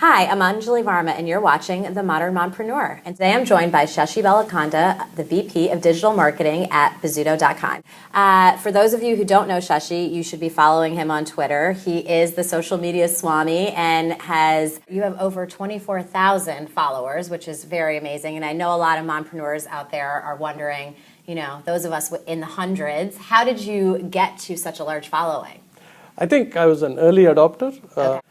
Hi, I'm Anjali Varma, and you're watching The Modern Mompreneur. And today I'm joined by Shashi Bellamkonda, the VP of Digital Marketing at Bizzuto.com. For those of you who don't know Shashi, you should be following him on Twitter. He is the social media swami and you have over 24,000 followers, which is very amazing. And I know a lot of mompreneurs out there are wondering, those of us in the hundreds, how did you get to such a large following? I think I was an early adopter. Okay.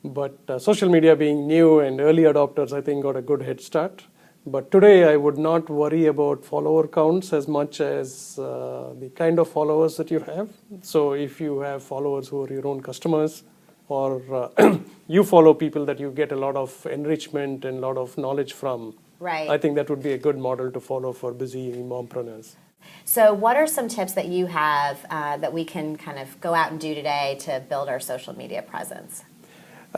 But social media being new and early adopters, I think, got a good head start. But today, I would not worry about follower counts as much as the kind of followers that you have. So if you have followers who are your own customers, or you follow people that you get a lot of enrichment and a lot of knowledge from, right, I think that would be a good model to follow for busy mompreneurs. So what are some tips that you have that we can kind of go out and do today to build our social media presence?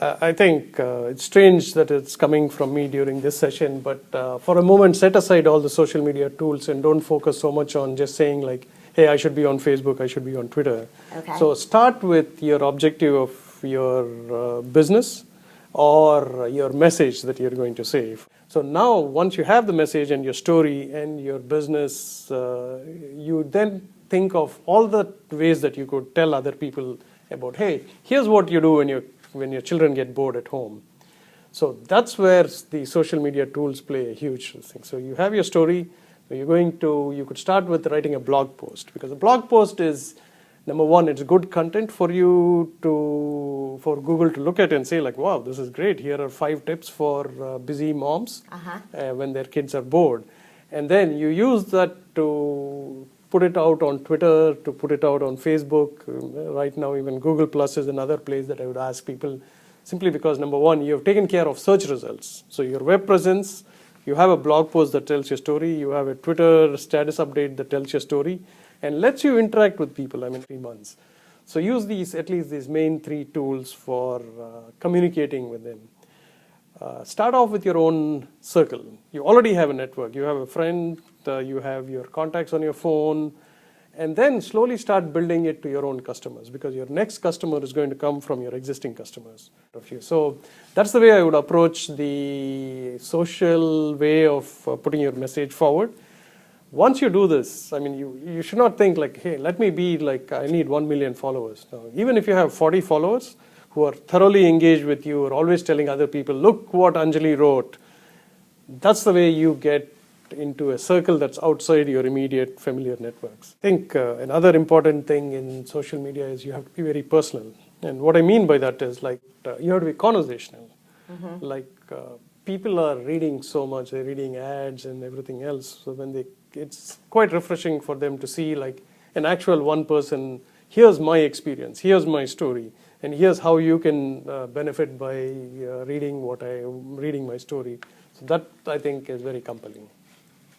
I think it's strange that it's coming from me during this session, but for a moment, set aside all the social media tools and don't focus so much on just saying like, hey, I should be on Facebook, I should be on Twitter. Okay. So start with your objective of your business or your message that you're going to say. So now, once you have the message and your story and your business, you then think of all the ways that you could tell other people about, hey, here's what you do when your children get bored at home. So that's where the social media tools play a huge thing. So you have your story, you could start with writing a blog post, because a blog post is, number one, it's good content for Google to look at and say like, wow, this is great. Here are 5 tips for busy moms when their kids are bored. And then you use that to put it out on Twitter, to put it out on Facebook. Right now, even Google Plus is another place that I would ask people, simply because, number one, you have taken care of search results. So your web presence, you have a blog post that tells your story, you have a Twitter status update that tells your story, and lets you interact with people, 3 months. So use at least these main 3 tools for communicating with them. Start off with your own circle. You already have a network. You have a friend, you have your contacts on your phone, and then slowly start building it to your own customers, because your next customer is going to come from your existing customers. So that's the way I would approach the social way of putting your message forward. Once you do this, you should not think like, hey, let me be like, I need 1 million followers. No, even if you have 40 followers who are thoroughly engaged with you, are always telling other people, look what Anjali wrote, that's the way you get into a circle that's outside your immediate familiar networks. I think another important thing in social media is you have to be very personal. And what I mean by that is like, you have to be conversational. People are reading so much, they're reading ads and everything else. So it's quite refreshing for them to see like an actual one person, here's my experience, here's my story, and here's how you can benefit by reading my story. So that, I think, is very compelling.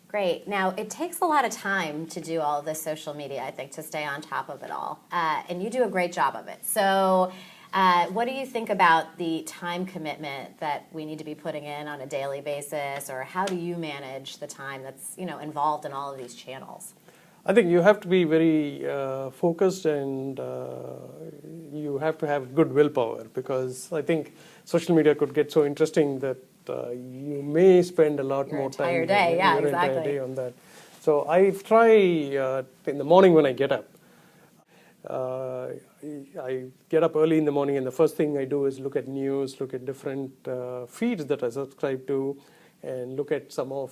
Great. Now, it takes a lot of time to do all this social media, I think, to stay on top of it all. And you do a great job of it. So what do you think about the time commitment that we need to be putting in on a daily basis, or how do you manage the time that's involved in all of these channels? I think you have to be very focused, and you have to have good willpower, because I think social media could get so interesting that you may spend a lot more time your entire day on that. So I try in the morning when I get up. I get up early in the morning, and the first thing I do is look at news, look at different feeds that I subscribe to, and look at some of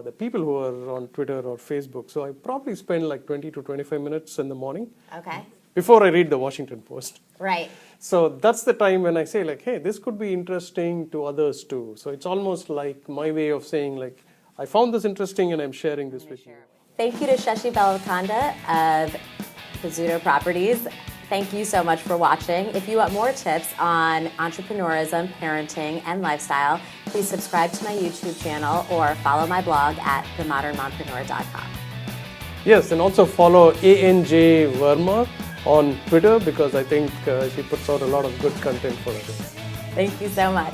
the people who are on Twitter or Facebook. So I probably spend like 20 to 25 minutes in the morning. Okay. Before I read the Washington Post. Right. So that's the time when I say like, hey, this could be interesting to others too. So it's almost like my way of saying like, I found this interesting and I'm sharing this with you. Thank you to Shashi Bellamkonda of Bizzuto Properties. Thank you so much for watching. If you want more tips on entrepreneurism, parenting, and lifestyle, please subscribe to my YouTube channel or follow my blog at themodernmompreneur.com. Yes, and also follow ANJ Verma on Twitter, because I think she puts out a lot of good content for us. Thank you so much.